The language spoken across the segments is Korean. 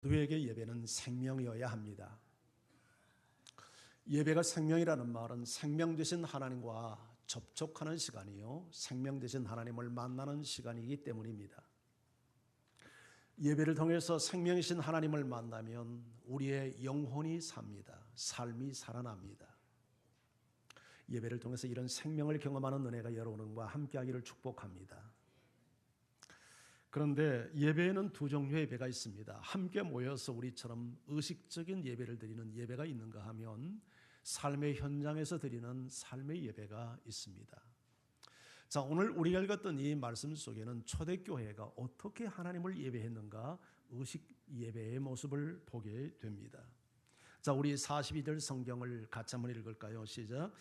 누구에게 예배는 생명이어야 합니다. 예배가 생명이라는 말은 생명 되신 하나님과 접촉하는 시간이요, 생명 되신 하나님을 만나는 시간이기 때문입니다. 예배를 통해서 생명이신 하나님을 만나면 우리의 영혼이 삽니다. 삶이 살아납니다. 예배를 통해서 이런 생명을 경험하는 은혜가 여러분과 함께하기를 축복합니다. 그런데 예배에는 두 종류의 예배가 있습니다. 함께 모여서 우리처럼 의식적인 예배를 드리는 예배가 있는가 하면 삶의 현장에서 드리는 삶의 예배가 있습니다. 자, 오늘 우리가 읽었던 이 말씀 속에는 초대교회가 어떻게 하나님을 예배했는가, 의식 예배의 모습을 보게 됩니다. 자, 우리 42절 성경을 같이 한번 읽을까요? 시작.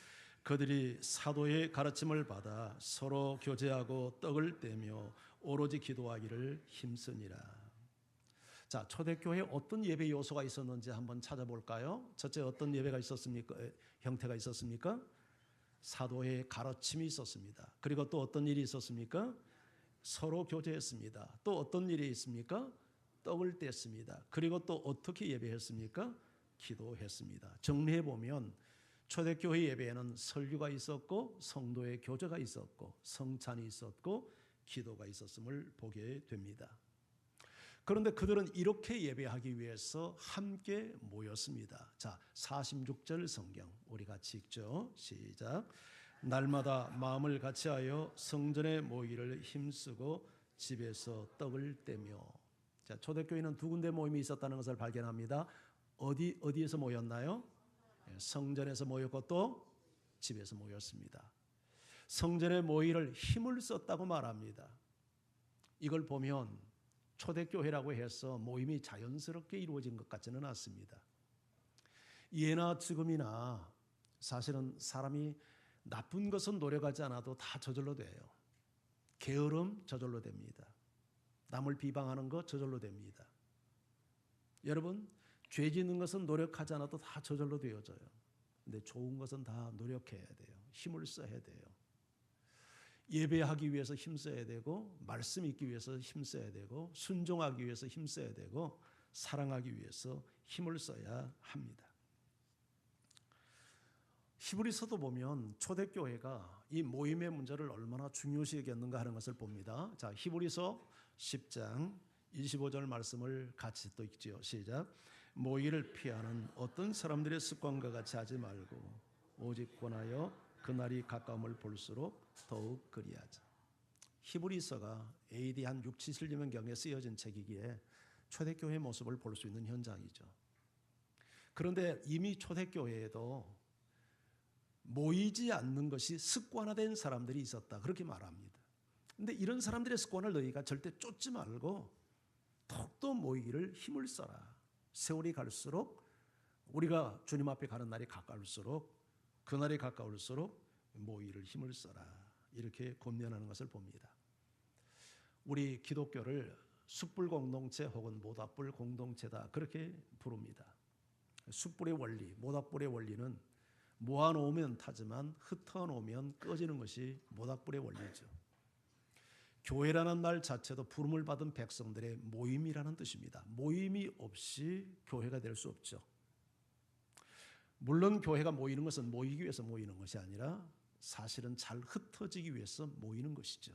그들이 사도의 가르침을 받아 서로 교제하고 떡을 떼며 오로지 기도하기를 힘쓰니라. 자, 초대교회에 어떤 예배 요소가 있었는지 한번 찾아볼까요? 첫째, 어떤 예배가 있었습니까? 형태가 있었습니까? 사도의 가르침이 있었습니다. 그리고 또 어떤 일이 있었습니까? 서로 교제했습니다. 또 어떤 일이 있습니까? 떡을 뗐습니다. 그리고 또 어떻게 예배했습니까? 기도했습니다. 정리해보면 초대교회 예배에는 설교가 있었고 성도의 교제가 있었고 성찬이 있었고 기도가 있었음을 보게 됩니다. 그런데 그들은 이렇게 예배하기 위해서 함께 모였습니다. 자, 46절 성경 우리 같이 읽죠. 시작. 날마다 마음을 같이하여 성전에 모이기를 힘쓰고 집에서 떡을 떼며. 자, 초대교회는 두 군데 모임이 있었다는 것을 발견합니다. 어디에서 모였나요? 성전에서 모였고 또 집에서 모였습니다. 성전에 모이기를 힘을 썼다고 말합니다. 이걸 보면 초대교회라고 해서 모임이 자연스럽게 이루어진 것 같지는 않습니다. 예나 지금이나 사실은 사람이 나쁜 것은 노력하지 않아도 다 저절로 돼요. 게으름 저절로 됩니다. 남을 비방하는 것 저절로 됩니다. 여러분, 죄 짓는 것은 노력하지 않아도 다 저절로 되어져요. 근데 좋은 것은 다 노력해야 돼요. 힘을 써야 돼요. 예배하기 위해서 힘써야 되고, 말씀 읽기 위해서 힘써야 되고, 순종하기 위해서 힘써야 되고, 사랑하기 위해서 힘을 써야 합니다. 히브리서도 보면 초대교회가 이 모임의 문제를 얼마나 중요시 여겼는가 하는 것을 봅니다. 자, 히브리서 10장 25절 말씀을 같이 또 읽지요. 시작. 모이기를 피하는 어떤 사람들의 습관과 같이 하지 말고 오직 권하여 그날이 가까움을 볼수록 더욱 그리하자. 히브리서가 AD 한 6, 70년경에 쓰여진 책이기에 초대교회의 모습을 볼 수 있는 현장이죠. 그런데 이미 초대교회에도 모이지 않는 것이 습관화된 사람들이 있었다, 그렇게 말합니다. 그런데 이런 사람들의 습관을 너희가 절대 쫓지 말고 더욱더 모이기를 힘을 써라. 세월이 갈수록 우리가 주님 앞에 가는 날이 가까울수록, 그날이 가까울수록 모이기를 힘을 써라, 이렇게 권면하는 것을 봅니다. 우리 기독교를 숯불 공동체 혹은 모닥불 공동체다, 그렇게 부릅니다. 숯불의 원리, 모닥불의 원리는 모아놓으면 타지만 흩어놓으면 꺼지는 것이 모닥불의 원리죠. 교회라는 말 자체도 부름을 받은 백성들의 모임이라는 뜻입니다. 모임이 없이 교회가 될 수 없죠. 물론 교회가 모이는 것은 모이기 위해서 모이는 것이 아니라 사실은 잘 흩어지기 위해서 모이는 것이죠.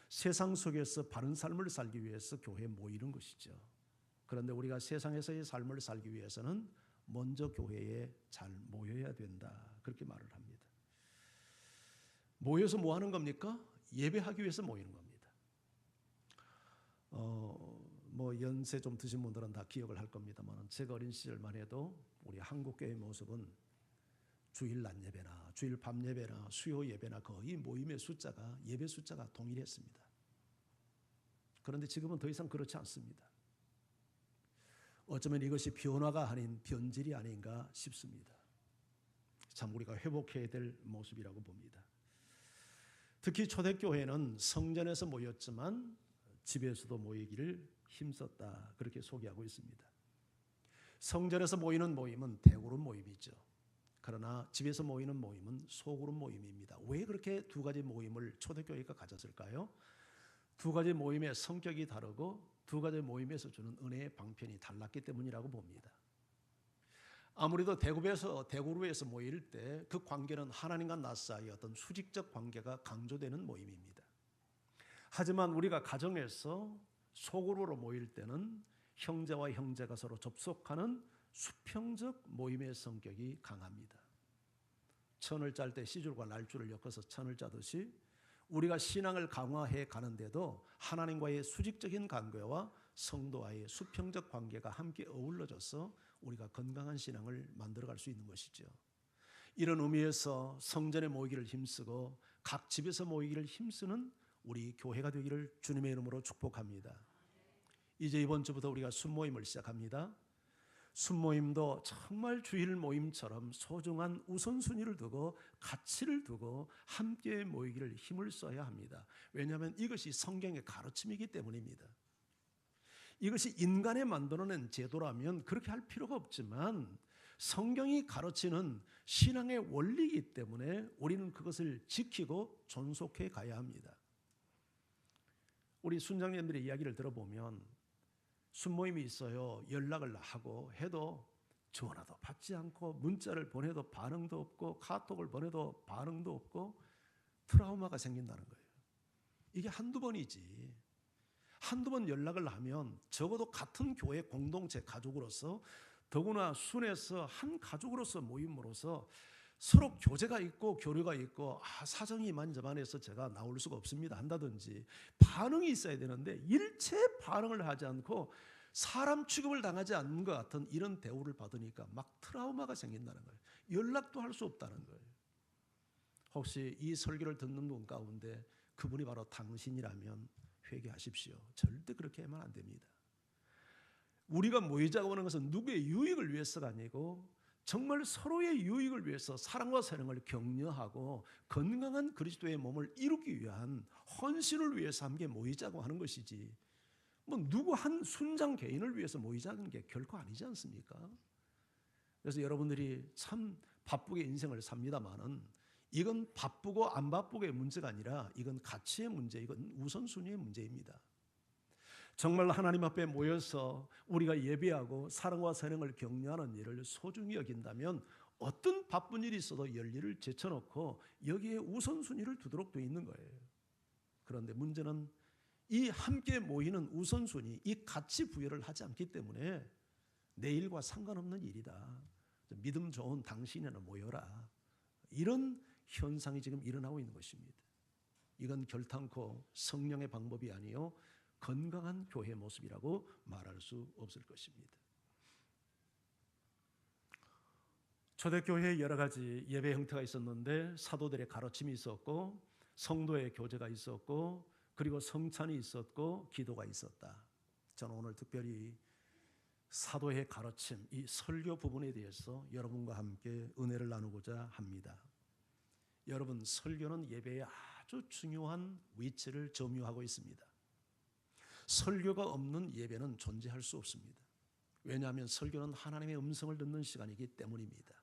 세상 속에서 바른 삶을 살기 위해서 교회에 모이는 것이죠. 그런데 우리가 세상에서의 삶을 살기 위해서는 먼저 교회에 잘 모여야 된다, 그렇게 말을 합니다. 모여서 뭐 하는 겁니까? 예배하기 위해서 모이는 겁니다. 뭐 연세 좀 드신 분들은 다 기억을 할 겁니다만, 제가 어린 시절만 해도 우리 한국교회의 모습은 주일 낮 예배나 주일 밤 예배나 수요 예배나 거의 모임의 숫자가, 예배 숫자가 동일했습니다. 그런데 지금은 더 이상 그렇지 않습니다. 어쩌면 이것이 변화가 아닌 변질이 아닌가 싶습니다. 참 우리가 회복해야 될 모습이라고 봅니다. 특히 초대교회는 성전에서 모였지만 집에서도 모이기를 힘썼다, 그렇게 소개하고 있습니다. 성전에서 모이는 모임은 대그룹 모임이죠. 그러나 집에서 모이는 모임은 소그룹 모임입니다. 왜 그렇게 두 가지 모임을 초대교회가 가졌을까요? 두 가지 모임의 성격이 다르고 두 가지 모임에서 주는 은혜의 방편이 달랐기 때문이라고 봅니다. 아무래도 대그룹에서 모일 때 그 관계는 하나님과 나 사이의 어떤 수직적 관계가 강조되는 모임입니다. 하지만 우리가 가정에서 소그룹으로 모일 때는 형제와 형제가 서로 접속하는 수평적 모임의 성격이 강합니다. 천을 짤 때 시줄과 날줄을 엮어서 천을 짜듯이 우리가 신앙을 강화해 가는데도 하나님과의 수직적인 관계와 성도와의 수평적 관계가 함께 어우러져서 우리가 건강한 신앙을 만들어갈 수 있는 것이죠. 이런 의미에서 성전에 모이기를 힘쓰고 각 집에서 모이기를 힘쓰는 우리 교회가 되기를 주님의 이름으로 축복합니다. 이제 이번 주부터 우리가 순모임을 시작합니다. 순모임도 정말 주일 모임처럼 소중한 우선순위를 두고 가치를 두고 함께 모이기를 힘을 써야 합니다. 왜냐하면 이것이 성경의 가르침이기 때문입니다. 이것이 인간에 만들어낸 제도라면 그렇게 할 필요가 없지만 성경이 가르치는 신앙의 원리이기 때문에 우리는 그것을 지키고 존속해 가야 합니다. 우리 순장님들의 이야기를 들어보면 순모임이 있어요. 연락을 하고 해도 전화도 받지 않고 문자를 보내도 반응도 없고 카톡을 보내도 반응도 없고 트라우마가 생긴다는 거예요. 이게 한두 번이지. 한두 번 연락을 하면 적어도 같은 교회 공동체 가족으로서 더구나 순에서 한 가족으로서 모임으로서 서로 교제가 있고 교류가 있고 사정이 이만저만해서 제가 나올 수가 없습니다 한다든지 반응이 있어야 되는데 일체 반응을 하지 않고 사람 취급을 당하지 않는 것 같은 이런 대우를 받으니까 막 트라우마가 생긴다는 거예요. 연락도 할 수 없다는 거예요. 혹시 이 설교를 듣는 분 가운데 그분이 바로 당신이라면 회개하십시오. 절대 그렇게 하면 안 됩니다. 우리가 모이자고 하는 것은 누구의 유익을 위해서가 아니고 정말 서로의 유익을 위해서 사랑과 사랑을 격려하고 건강한 그리스도의 몸을 이루기 위한 헌신을 위해서 함께 모이자고 하는 것이지 뭐 누구 한 순장 개인을 위해서 모이자는 게 결코 아니지 않습니까? 그래서 여러분들이 참 바쁘게 인생을 삽니다마는 이건 바쁘고 안 바쁘고의 문제가 아니라 이건 가치의 문제, 이건 우선순위의 문제입니다. 정말 하나님 앞에 모여서 우리가 예배하고 사랑과 사랑을 격려하는 일을 소중히 여긴다면 어떤 바쁜 일이 있어도 열일을 제쳐놓고 여기에 우선순위를 두도록 되어 있는 거예요. 그런데 문제는 이 함께 모이는 우선순위, 이 가치 부여를 하지 않기 때문에 내일과 상관없는 일이다. 믿음 좋은 당신이나 모여라. 이런 현상이 지금 일어나고 있는 것입니다. 이건 결탄코 성령의 방법이 아니요 건강한 교회 모습이라고 말할 수 없을 것입니다. 초대교회에 여러 가지 예배 형태가 있었는데 사도들의 가르침이 있었고 성도의 교제가 있었고 그리고 성찬이 있었고 기도가 있었다. 저는 오늘 특별히 사도의 가르침, 이 설교 부분에 대해서 여러분과 함께 은혜를 나누고자 합니다. 여러분, 설교는 예배에 아주 중요한 위치를 점유하고 있습니다. 설교가 없는 예배는 존재할 수 없습니다. 왜냐하면 설교는 하나님의 음성을 듣는 시간이기 때문입니다.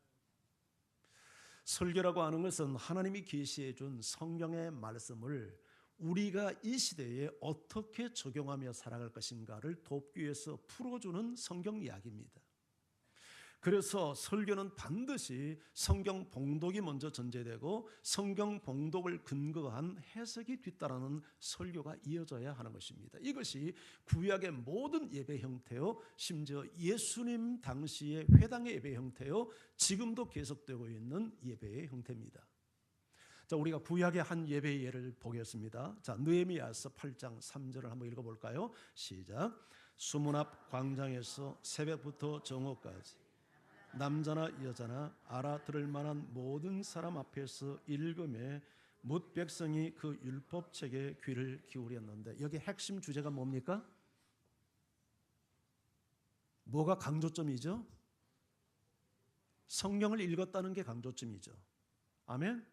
설교라고 하는 것은 하나님이 계시해 준 성경의 말씀을 우리가 이 시대에 어떻게 적용하며 살아갈 것인가를 돕기 위해서 풀어주는 성경 이야기입니다. 그래서 설교는 반드시 성경 봉독이 먼저 전제되고 성경 봉독을 근거한 해석이 뒤따르는 설교가 이어져야 하는 것입니다. 이것이 구약의 모든 예배 형태요, 심지어 예수님 당시의 회당의 예배 형태요, 지금도 계속되고 있는 예배의 형태입니다. 자, 우리가 구약의 한 예배의 예를 보겠습니다. 자, 느헤미야서 8장 3절을 한번 읽어볼까요? 시작. 수문 앞 광장에서 새벽부터 정오까지 남자나 여자나 알아들을 만한 모든 사람 앞에서 읽음에 뭇 백성이 그 율법책에 귀를 기울였는데 여기 핵심 주제가 뭡니까? 뭐가 강조점이죠? 성경을 읽었다는 게 강조점이죠. 아멘?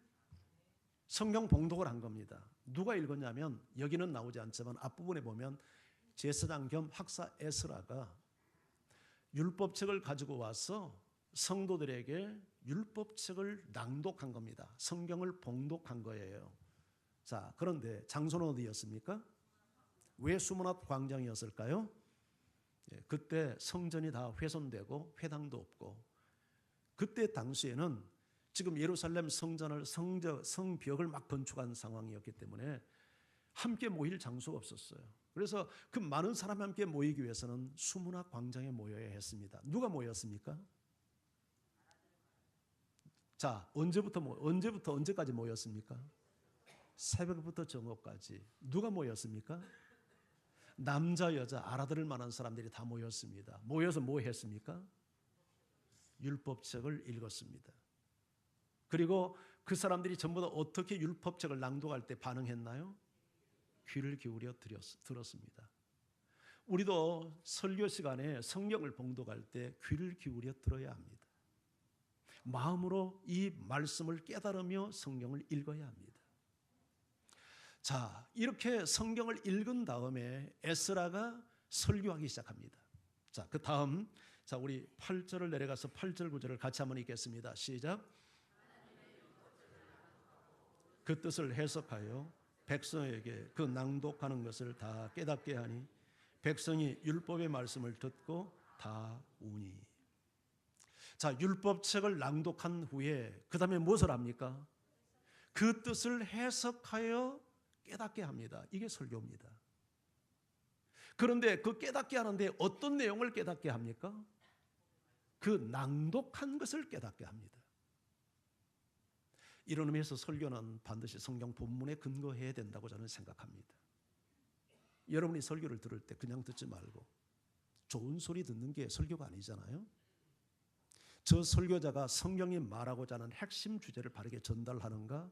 성경 봉독을 한 겁니다. 누가 읽었냐면 여기는 나오지 않지만 앞부분에 보면 제사장 겸 학사 에스라가 율법책을 가지고 와서 성도들에게 율법책을 낭독한 겁니다. 성경을 봉독한 거예요. 자, 그런데 장소는 어디였습니까? 왜 수문앞 광장이었을까요? 그때 성전이 다 훼손되고 회당도 없고, 그때 당시에는 지금 예루살렘 성전을 성벽을 막 건축한 상황이었기 때문에 함께 모일 장소가 없었어요. 그래서 그 많은 사람이 함께 모이기 위해서는 수문앞 광장에 모여야 했습니다. 누가 모였습니까? 자, 언제부터 언제까지 모였습니까? 새벽부터 정오까지. 누가 모였습니까? 남자 여자 알아들을 만한 사람들이 다 모였습니다. 모여서 뭐 했습니까? 율법책을 읽었습니다. 그리고 그 사람들이 전부 다 어떻게 율법책을 낭독할 때 반응했나요? 귀를 기울여 들었습니다. 우리도 설교 시간에 성경을 봉독할 때 귀를 기울여 들어야 합니다. 마음으로 이 말씀을 깨달으며 성경을 읽어야 합니다. 자, 이렇게 성경을 읽은 다음에 에스라가 설교하기 시작합니다. 자, 그 다음, 자, 우리 8절을 내려가서 8절 9절을 같이 한번 읽겠습니다. 시작. 그 뜻을 해석하여 백성에게 그 낭독하는 것을 다 깨닫게 하니 백성이 율법의 말씀을 듣고 다 우니. 자, 율법책을 낭독한 후에 그 다음에 무엇을 합니까? 그 뜻을 해석하여 깨닫게 합니다. 이게 설교입니다. 그런데 그 깨닫게 하는데 어떤 내용을 깨닫게 합니까? 그 낭독한 것을 깨닫게 합니다. 이런 의미에서 설교는 반드시 성경 본문에 근거해야 된다고 저는 생각합니다. 여러분이 설교를 들을 때 그냥 듣지 말고 좋은 소리 듣는 게 설교가 아니잖아요. 저 설교자가 성경이 말하고자 하는 핵심 주제를 바르게 전달하는가?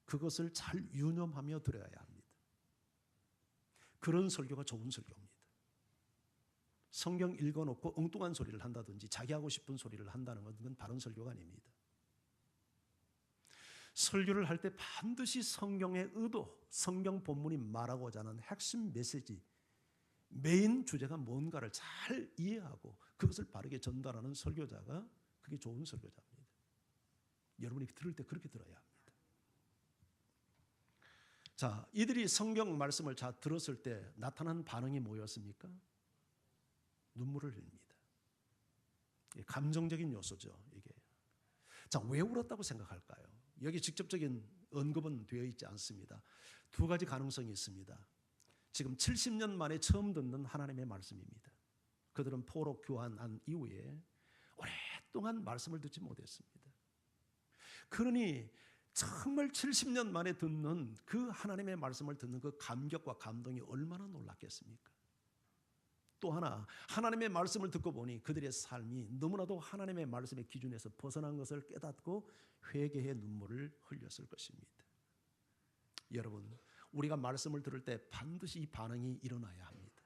그것을 잘 유념하며 들어야 합니다. 그런 설교가 좋은 설교입니다. 성경 읽어놓고 엉뚱한 소리를 한다든지 자기 하고 싶은 소리를 한다는 것은 바른 설교가 아닙니다. 설교를 할 때 반드시 성경의 의도, 성경 본문이 말하고자 하는 핵심 메시지, 메인 주제가 뭔가를 잘 이해하고 그것을 바르게 전달하는 설교자가 그게 좋은 설교자입니다. 여러분이 들을 때 그렇게 들어야 합니다. 자, 이들이 성경 말씀을 잘 들었을 때 나타난 반응이 뭐였습니까? 눈물을 흘립니다. 감정적인 요소죠, 이게. 자, 왜 울었다고 생각할까요? 여기 직접적인 언급은 되어 있지 않습니다. 두 가지 가능성이 있습니다. 지금 70년 만에 처음 듣는 하나님의 말씀입니다. 그들은 포로 교환한 이후에 오랫동안 말씀을 듣지 못했습니다. 그러니 정말 70년 만에 듣는 그 하나님의 말씀을 듣는 그 감격과 감동이 얼마나 놀랐겠습니까? 또 하나, 하나님의 말씀을 듣고 보니 그들의 삶이 너무나도 하나님의 말씀의 기준에서 벗어난 것을 깨닫고 회개의 눈물을 흘렸을 것입니다. 여러분, 우리가 말씀을 들을 때 반드시 이 반응이 일어나야 합니다.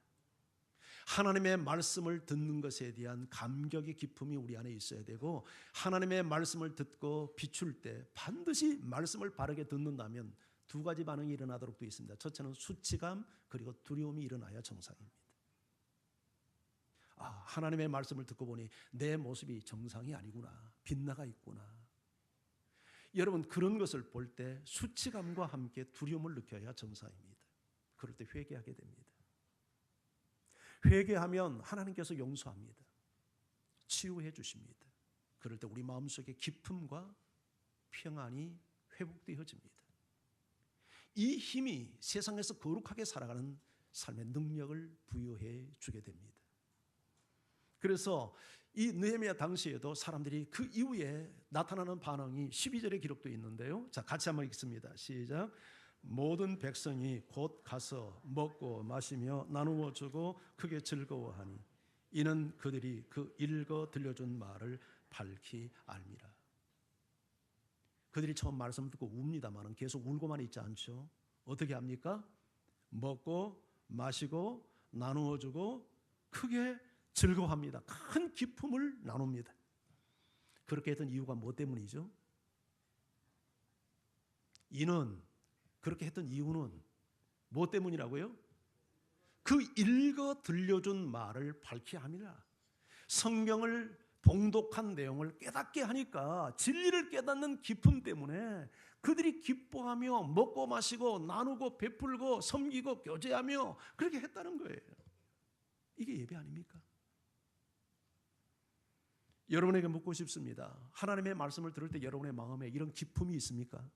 하나님의 말씀을 듣는 것에 대한 감격의 기쁨이 우리 안에 있어야 되고, 하나님의 말씀을 듣고 비출 때 반드시 말씀을 바르게 듣는다면 두 가지 반응이 일어나도록 되어 있습니다. 첫째는 수치감, 그리고 두려움이 일어나야 정상입니다. 하나님의 말씀을 듣고 보니 내 모습이 정상이 아니구나, 빗나가 있구나. 여러분, 그런 것을 볼 때 수치감과 함께 두려움을 느껴야 정상입니다. 그럴 때 회개하게 됩니다. 회개하면 하나님께서 용서합니다. 치유해 주십니다. 그럴 때 우리 마음속에 기쁨과 평안이 회복되어집니다. 이 힘이 세상에서 거룩하게 살아가는 삶의 능력을 부여해 주게 됩니다. 그래서 이 느헤미야 당시에도 사람들이 그 이후에 나타나는 반응이 12절에 기록되어 있는데요. 자, 같이 한번 읽습니다. 시작. 모든 백성이 곧 가서 먹고 마시며 나누어 주고 크게 즐거워하니 이는 그들이 그 읽어 들려준 말을 밝히 알미라. 그들이 처음 말씀 듣고 웁니다마는 계속 울고만 있지 않죠. 어떻게 합니까? 먹고 마시고 나누어 주고 크게 즐거워합니다. 큰 기쁨을 나눕니다. 그렇게 했던 이유가 뭐 때문이죠? 그렇게 했던 이유는 뭐 때문이라고요? 그 읽어 들려준 말을 밝히 함이라. 성경을 봉독한 내용을 깨닫게 하니까 진리를 깨닫는 기쁨 때문에 그들이 기뻐하며 먹고 마시고 나누고 베풀고 섬기고 교제하며 그렇게 했다는 거예요. 이게 예배 아닙니까? 여러분에게 묻고 싶습니다. 하나님의 말씀을 들을 때 여러분의 마음에 이런 기쁨이 있습니까?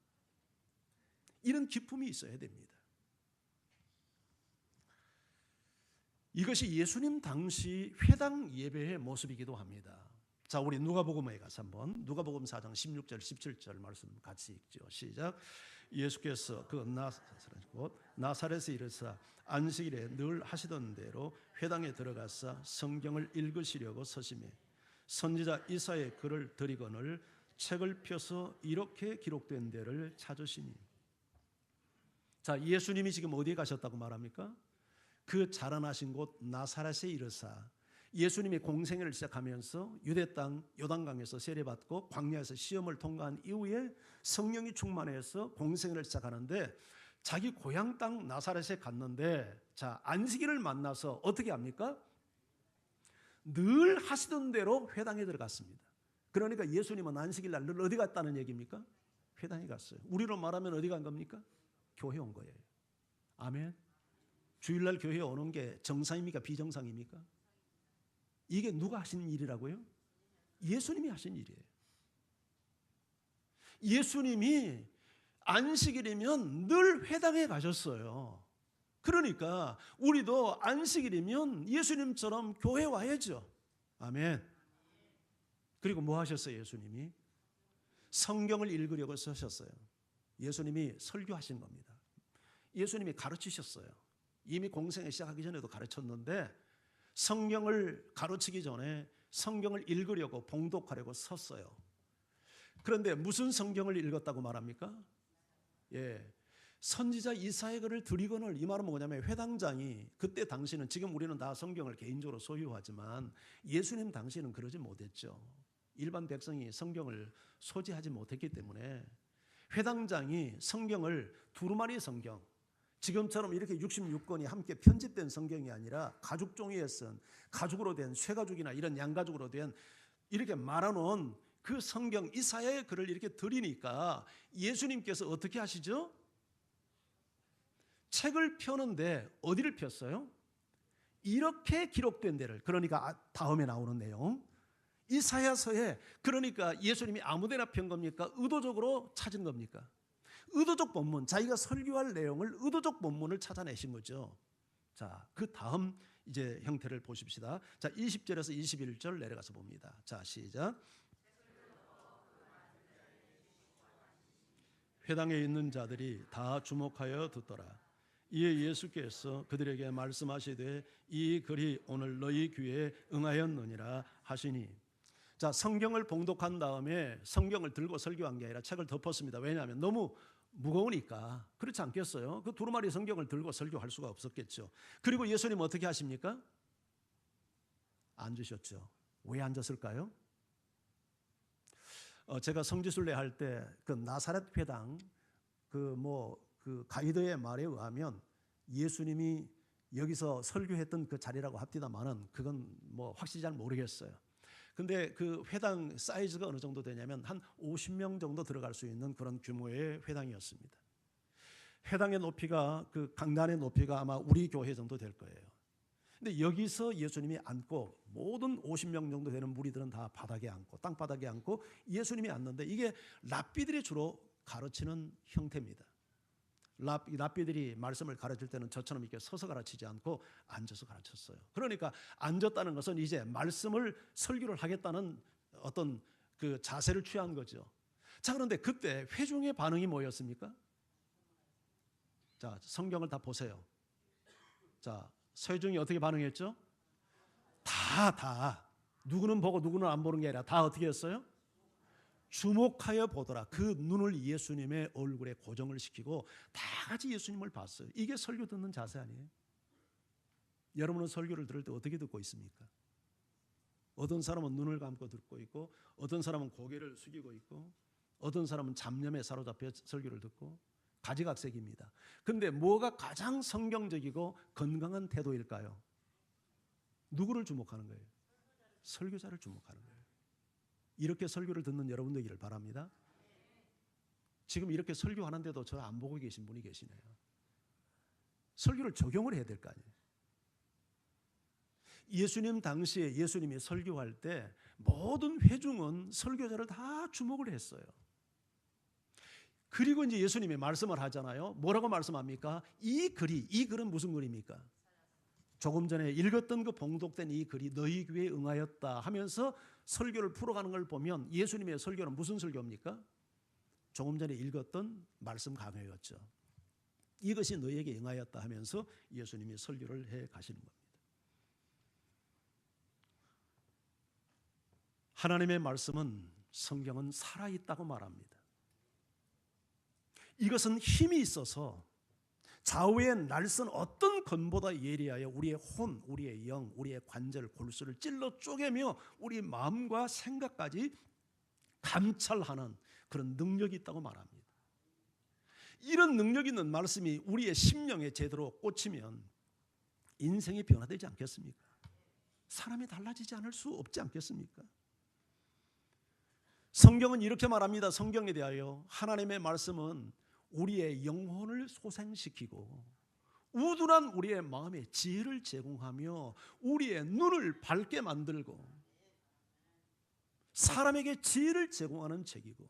이런 기쁨이 있어야 됩니다. 이것이 예수님 당시 회당 예배의 모습이기도 합니다. 자, 우리 누가복음에 가서 한번 누가복음 4장 16절 17절 말씀 같이 읽죠. 시작. 예수께서 그 나사렛에 이르사 안식일에 늘 하시던 대로 회당에 들어가사 성경을 읽으시려고 서심해 선지자 이사야의 글을 들이거늘 책을 펴서 이렇게 기록된 데를 찾으시니. 자, 예수님이 지금 어디에 가셨다고 말합니까? 그 자라나신 곳 나사렛에 이르사 예수님이 공생애를 시작하면서 유대 땅 요단강에서 세례받고 광야에서 시험을 통과한 이후에 성령이 충만해서 공생애를 시작하는데 자기 고향 땅 나사렛에 갔는데 자, 안식일을 만나서 어떻게 합니까? 늘 하시던 대로 회당에 들어갔습니다. 그러니까 예수님은 안식일 날 늘 어디 갔다는 얘기입니까? 회당에 갔어요. 우리로 말하면 어디 간 겁니까? 교회 온 거예요. 아멘. 주일날 교회에 오는 게 정상입니까? 비정상입니까? 이게 누가 하신 일이라고요? 예수님이 하신 일이에요. 예수님이 안식일이면 늘 회당에 가셨어요. 그러니까 우리도 안식일이면 예수님처럼 교회 와야죠. 아멘. 그리고 뭐 하셨어요? 예수님이 성경을 읽으려고 서셨어요. 예수님이 설교하신 겁니다. 예수님이 가르치셨어요. 이미 공생애 시작하기 전에도 가르쳤는데 성경을 가르치기 전에 성경을 읽으려고 봉독하려고 섰어요. 그런데 무슨 성경을 읽었다고 말합니까? 예, 선지자 이사야의 글을 들이거늘. 이 말은 뭐냐면 회당장이 그때 당시는 지금 우리는 다 성경을 개인적으로 소유하지만 예수님 당시는 그러지 못했죠. 일반 백성이 성경을 소지하지 못했기 때문에 회당장이 성경을 두루마리 성경, 지금처럼 이렇게 66권이 함께 편집된 성경이 아니라 가죽 종이에 쓴 가죽으로 된 쇠가죽이나 이런 양가죽으로 된 이렇게 말아놓은 그 성경 이사야의 글을 이렇게 드리니까 예수님께서 어떻게 하시죠? 책을 펴는데 어디를 폈어요? 이렇게 기록된 데를, 그러니까 다음에 나오는 내용 이사야서에, 그러니까 예수님이 아무데나 편 겁니까? 의도적으로 찾은 겁니까? 의도적 본문, 자기가 설교할 내용을 의도적 본문을 찾아내신 거죠. 자, 그 다음 이제 형태를 보십시다. 자, 20절에서 21절 내려가서 봅니다. 자, 시작. 회당에 있는 자들이 다 주목하여 듣더라. 이에 예수께서 그들에게 말씀하시되 이 글이 오늘 너희 귀에 응하였느니라 하시니. 자, 성경을 봉독한 다음에 성경을 들고 설교한 게 아니라 책을 덮었습니다. 왜냐하면 너무 무거우니까. 그렇지 않겠어요? 그 두루마리 성경을 들고 설교할 수가 없었겠죠. 그리고 예수님 어떻게 하십니까? 앉으셨죠. 왜 앉았을까요? 제가 성지순례 할 때 그 나사렛 회당 그 가이드의 말에 의하면 예수님이 여기서 설교했던 그 자리라고 합디다마는 그건 뭐 확실히 잘 모르겠어요. 근데 그 회당 사이즈가 어느 정도 되냐면 한 50명 정도 들어갈 수 있는 그런 규모의 회당이었습니다. 회당의 높이가, 그 강단의 높이가 아마 우리 교회 정도 될 거예요. 근데 여기서 예수님이 앉고 모든 50명 정도 되는 무리들은 다 바닥에 앉고 땅바닥에 앉고 예수님이 앉는데, 이게 랍비들이 주로 가르치는 형태입니다. 랍비들이 말씀을 가르칠 때는 저처럼 이렇게 서서 가르치지 않고 앉아서 가르쳤어요. 그러니까 앉았다는 것은 이제 말씀을 설교를 하겠다는 어떤 그 자세를 취한 거죠. 자, 그런데 그때 회중의 반응이 뭐였습니까? 자, 성경을 다 보세요. 자, 회중이 어떻게 반응했죠? 다 누구는 보고 누구는 안 보는 게 아니라 다 어떻게 했어요? 주목하여 보더라. 그 눈을 예수님의 얼굴에 고정을 시키고 다 같이 예수님을 봤어요. 이게 설교 듣는 자세 아니에요? 여러분은 설교를 들을 때 어떻게 듣고 있습니까? 어떤 사람은 눈을 감고 듣고 있고, 어떤 사람은 고개를 숙이고 있고, 어떤 사람은 잡념에 사로잡혀 설교를 듣고, 가지각색입니다. 그런데 뭐가 가장 성경적이고 건강한 태도일까요? 누구를 주목하는 거예요? 설교자를 주목하는 거예요. 이렇게 설교를 듣는 여러분 되기를 바랍니다. 지금 이렇게 설교하는데도 저 안 보고 계신 분이 계시네요. 설교를 적용을 해야 될 거 아니에요. 예수님 당시에 예수님이 설교할 때 모든 회중은 설교자를 다 주목을 했어요. 그리고 이제 예수님이 말씀을 하잖아요. 뭐라고 말씀합니까? 이 글은 무슨 글입니까? 조금 전에 읽었던 그 봉독된 이 글이 너희 귀에 응하였다 하면서 설교를 풀어가는 걸 보면 예수님의 설교는 무슨 설교입니까? 조금 전에 읽었던 말씀 강요였죠. 이것이 너희에게 응하였다 하면서 예수님이 설교를 해 가시는 겁니다. 하나님의 말씀은, 성경은 살아있다고 말합니다. 이것은 힘이 있어서 좌우에 날선 어떤 검보다 예리하여 우리의 혼, 우리의 영, 우리의 관절, 골수를 찔러 쪼개며 우리 마음과 생각까지 감찰하는 그런 능력이 있다고 말합니다. 이런 능력 있는 말씀이 우리의 심령에 제대로 꽂히면 인생이 변화되지 않겠습니까? 사람이 달라지지 않을 수 없지 않겠습니까? 성경은 이렇게 말합니다. 성경에 대하여 하나님의 말씀은 우리의 영혼을 소생시키고 우둔한 우리의 마음에 지혜를 제공하며 우리의 눈을 밝게 만들고 사람에게 지혜를 제공하는 책이고,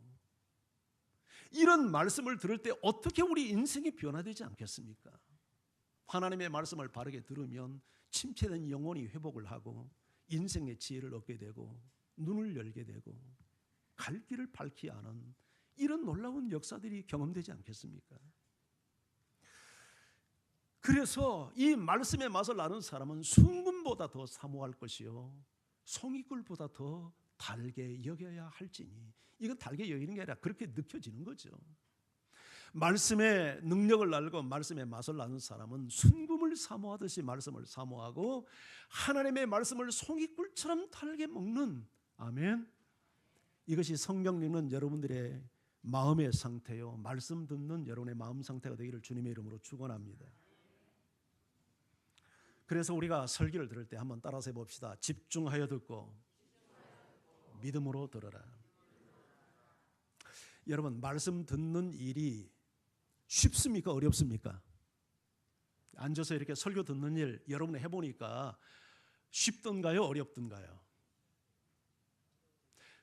이런 말씀을 들을 때 어떻게 우리 인생이 변화되지 않겠습니까? 하나님의 말씀을 바르게 들으면 침체된 영혼이 회복을 하고 인생의 지혜를 얻게 되고 눈을 열게 되고 갈 길을 밝히 아는 이런 놀라운 역사들이 경험되지 않겠습니까? 그래서 이 말씀의 맛을 아는 사람은 순금보다 더 사모할 것이요 송이꿀보다 더 달게 여겨야 할지니. 이건 달게 여기는 게 아니라 그렇게 느껴지는 거죠. 말씀의 능력을 알고 말씀의 맛을 아는 사람은 순금을 사모하듯이 말씀을 사모하고 하나님의 말씀을 송이꿀처럼 달게 먹는, 아멘. 이것이 성경 읽는 여러분들의 마음의 상태요, 말씀 듣는 여러분의 마음 상태가 되기를 주님의 이름으로 축원합니다. 그래서 우리가 설교를 들을 때 한번 따라서 해봅시다. 집중하여 듣고 믿음으로 들어라. 여러분, 말씀 듣는 일이 쉽습니까? 어렵습니까? 앉아서 이렇게 설교 듣는 일 여러분이 해보니까 쉽던가요? 어렵던가요?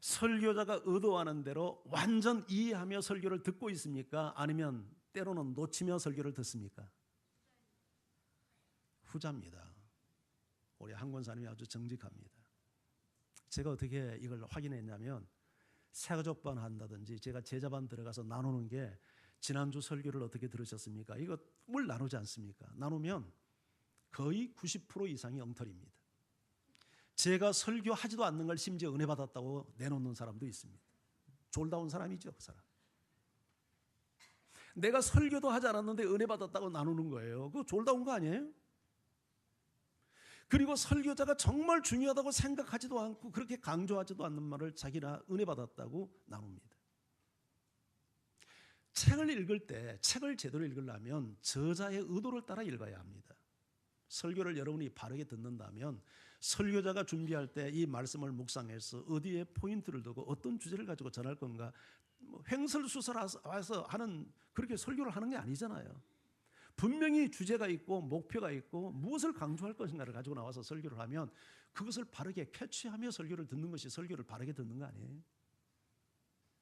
설교자가 의도하는 대로 완전 이해하며 설교를 듣고 있습니까? 아니면 때로는 놓치며 설교를 듣습니까? 후자입니다. 우리 한 권사님이 아주 정직합니다. 제가 어떻게 이걸 확인했냐면 새가족반 한다든지 제가 제자반 들어가서 나누는 게 지난주 설교를 어떻게 들으셨습니까? 이거 뭘 나누지 않습니까? 나누면 거의 90% 이상이 엉터리입니다. 제가 설교하지도 않는 걸 심지어 은혜 받았다고 내놓는 사람도 있습니다. 졸다운 사람이죠, 그 사람. 내가 설교도 하지 않았는데 은혜 받았다고 나누는 거예요. 그거 졸다운 거 아니에요? 그리고 설교자가 정말 중요하다고 생각하지도 않고 그렇게 강조하지도 않는 말을 자기나 은혜 받았다고 나눕니다. 책을 읽을 때 책을 제대로 읽으려면 저자의 의도를 따라 읽어야 합니다. 설교를 여러분이 바르게 듣는다면 설교자가 준비할 때 이 말씀을 묵상해서 어디에 포인트를 두고 어떤 주제를 가지고 전할 건가, 횡설수설해서 하는 그렇게 설교를 하는 게 아니잖아요. 분명히 주제가 있고 목표가 있고 무엇을 강조할 것인가를 가지고 나와서 설교를 하면 그것을 바르게 캐치하며 설교를 듣는 것이 설교를 바르게 듣는 거 아니에요?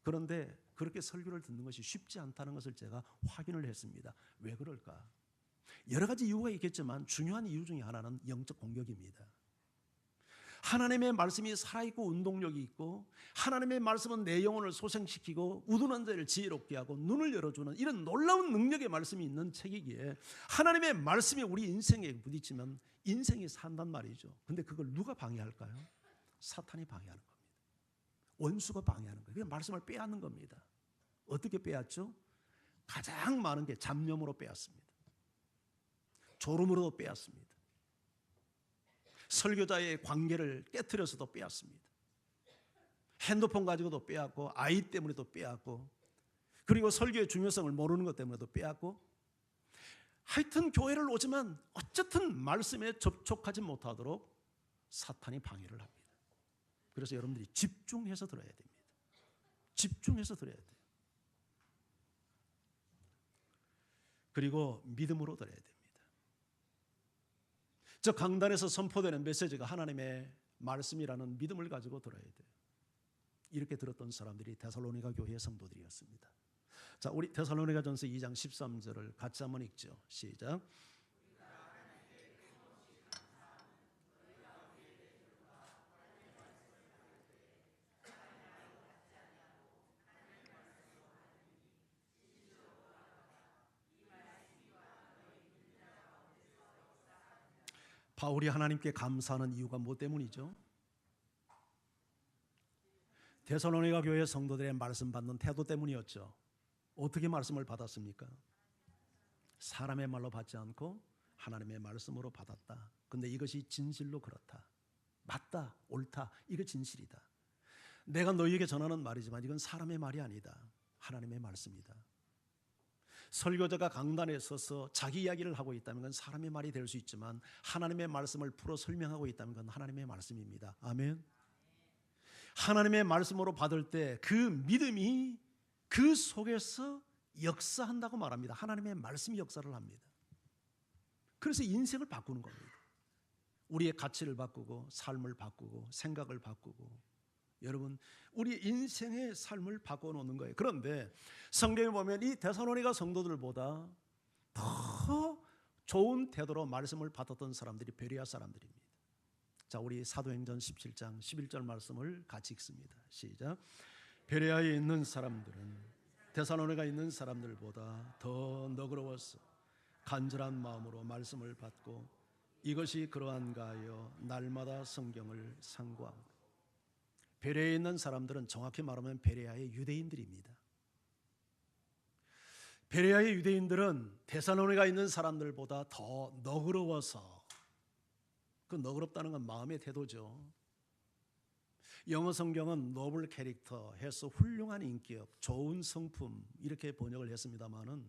그런데 그렇게 설교를 듣는 것이 쉽지 않다는 것을 제가 확인을 했습니다. 왜 그럴까? 여러 가지 이유가 있겠지만 중요한 이유 중에 하나는 영적 공격입니다. 하나님의 말씀이 살아있고 운동력이 있고 하나님의 말씀은 내 영혼을 소생시키고 우둔한 자를 지혜롭게 하고 눈을 열어주는 이런 놀라운 능력의 말씀이 있는 책이기에 하나님의 말씀이 우리 인생에 부딪히면 인생이 산단 말이죠. 근데 그걸 누가 방해할까요? 사탄이 방해하는 겁니다. 원수가 방해하는 거예요. 그냥 말씀을 빼앗는 겁니다. 어떻게 빼앗죠? 가장 많은 게 잡념으로 빼앗습니다. 졸음으로도 빼앗습니다. 설교자의 관계를 깨트려서도 빼앗습니다. 핸드폰 가지고도 빼앗고 아이 때문에도 빼앗고 그리고 설교의 중요성을 모르는 것 때문에도 빼앗고 하여튼 교회를 오지만 어쨌든 말씀에 접촉하지 못하도록 사탄이 방해를 합니다. 그래서 여러분들이 집중해서 들어야 됩니다. 집중해서 들어야 돼요. 그리고 믿음으로 들어야 됩니다. 저 강단에서 선포되는 메시지가 하나님의 말씀이라는 믿음을 가지고 들어야 돼요. 이렇게 들었던 사람들이 데살로니가 교회의 성도들이었습니다. 자, 우리 데살로니가전서 2장 13절을 같이 한번 읽죠. 시작. 바울이 하나님께 감사하는 이유가 뭐 때문이죠? 데살로니가 교회 성도들의 말씀 받는 태도 때문이었죠. 어떻게 말씀을 받았습니까? 사람의 말로 받지 않고 하나님의 말씀으로 받았다. 근데 이것이 진실로 그렇다. 맞다, 옳다, 이거 진실이다. 내가 너희에게 전하는 말이지만 이건 사람의 말이 아니다. 하나님의 말씀이다. 설교자가 강단에 서서 자기 이야기를 하고 있다면 그건 사람의 말이 될 수 있지만 하나님의 말씀을 풀어 설명하고 있다면 그건 하나님의 말씀입니다. 아멘. 하나님의 말씀으로 받을 때 그 믿음이 그 속에서 역사한다고 말합니다. 하나님의 말씀이 역사를 합니다. 그래서 인생을 바꾸는 겁니다. 우리의 가치를 바꾸고 삶을 바꾸고 생각을 바꾸고 여러분 우리 인생의 삶을 바꿔놓는 거예요. 그런데 성경에 보면 이 데살로니가 성도들보다 더 좋은 태도로 말씀을 받았던 사람들이 베레아 사람들입니다. 자, 우리 사도행전 17장 11절 말씀을 같이 읽습니다. 시작. 베레아에 있는 사람들은 데살로니가 있는 사람들보다 더 너그러워서 간절한 마음으로 말씀을 받고 이것이 그러한가 하여 날마다 성경을 상고합니다. 베레아에 있는 사람들은 정확히 말하면 베레아의 유대인들입니다. 베레아의 유대인들은 데살로니가 있는 사람들보다 더 너그러워서, 그 너그럽다는 건 마음의 태도죠. 영어 성경은 노블 캐릭터 해서 훌륭한 인격, 좋은 성품 이렇게 번역을 했습니다마는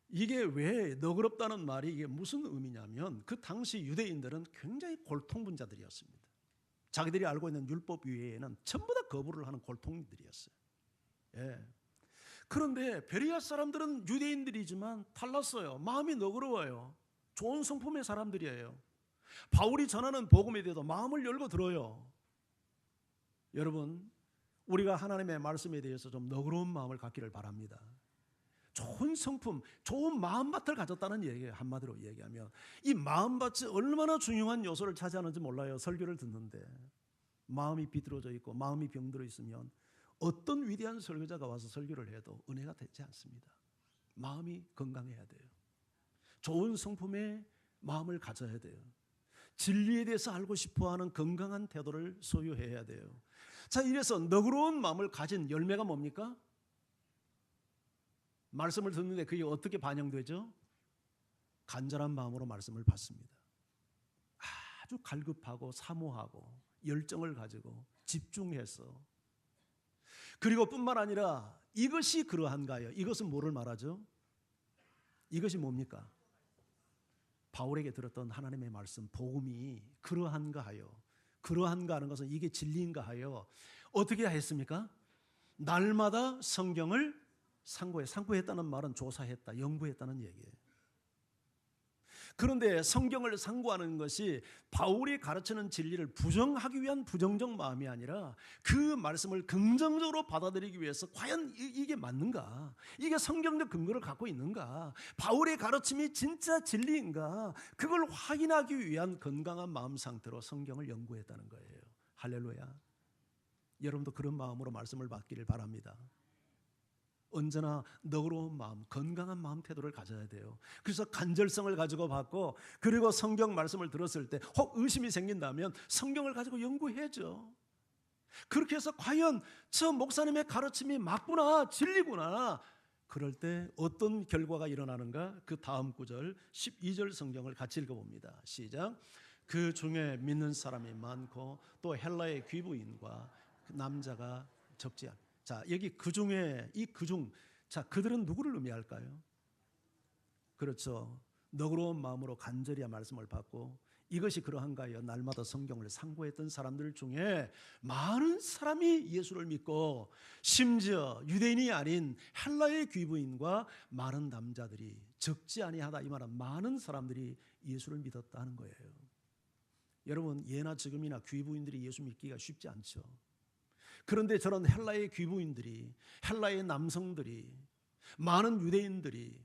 이게 왜 너그럽다는 말이 이게 무슨 의미냐면 그 당시 유대인들은 굉장히 골통분자들이었습니다. 자기들이 알고 있는 율법 위에는 전부 다 거부를 하는 골통들이었어요. 예. 그런데 베레아 사람들은 유대인들이지만 달랐어요. 마음이 너그러워요. 좋은 성품의 사람들이에요. 바울이 전하는 복음에 대해서 마음을 열고 들어요. 여러분, 우리가 하나님의 말씀에 대해서 좀 너그러운 마음을 갖기를 바랍니다. 좋은 성품, 좋은 마음밭을 가졌다는 얘기예요. 한마디로 얘기하면 이 마음밭이 얼마나 중요한 요소를 차지하는지 몰라요. 설교를 듣는데 마음이 비뚤어져 있고 마음이 병들어 있으면 어떤 위대한 설교자가 와서 설교를 해도 은혜가 되지 않습니다. 마음이 건강해야 돼요. 좋은 성품의 마음을 가져야 돼요. 진리에 대해서 알고 싶어하는 건강한 태도를 소유해야 돼요. 자, 이래서 너그러운 마음을 가진 열매가 뭡니까? 말씀을 듣는데 그게 어떻게 반영되죠? 간절한 마음으로 말씀을 받습니다. 아주 갈급하고 사모하고 열정을 가지고 집중해서, 그리고 뿐만 아니라 이것이 그러한가요? 이것은 뭐를 말하죠? 이것이 뭡니까? 바울에게 들었던 하나님의 말씀 복음이 그러한가 하여, 그러한가 하는 것은 이게 진리인가 하여 어떻게 했습니까? 날마다 성경을 상고했다는 말은 조사했다, 연구했다는 얘기예요. 그런데 성경을 상고하는 것이 바울이 가르치는 진리를 부정하기 위한 부정적 마음이 아니라 그 말씀을 긍정적으로 받아들이기 위해서 과연 이게 맞는가? 이게 성경적 근거를 갖고 있는가? 바울의 가르침이 진짜 진리인가? 그걸 확인하기 위한 건강한 마음 상태로 성경을 연구했다는 거예요. 할렐루야. 여러분도 그런 마음으로 말씀을 받기를 바랍니다. 언제나 너그러운 마음, 건강한 마음 태도를 가져야 돼요. 그래서 간절성을 가지고 받고, 그리고 성경 말씀을 들었을 때 혹 의심이 생긴다면 성경을 가지고 연구해야죠. 그렇게 해서 과연 저 목사님의 가르침이 맞구나, 진리구나, 그럴 때 어떤 결과가 일어나는가? 그 다음 구절 12절 성경을 같이 읽어봅니다. 시작. 그 중에 믿는 사람이 많고 또 헬라의 귀부인과 남자가 적지 않다. 자, 여기 그 중에 이 그중, 자, 그들은 누구를 의미할까요? 그렇죠. 너그러운 마음으로 간절히 말씀을 받고 이것이 그러한가 하여 날마다 성경을 상고했던 사람들 중에 많은 사람이 예수를 믿고 심지어 유대인이 아닌 헬라의 귀부인과 많은 남자들이 적지 아니하다 이 말은 많은 사람들이 예수를 믿었다는 거예요. 여러분 예나 지금이나 귀부인들이 예수 믿기가 쉽지 않죠. 그런데 저런 헬라의 귀부인들이 헬라의 남성들이 많은 유대인들이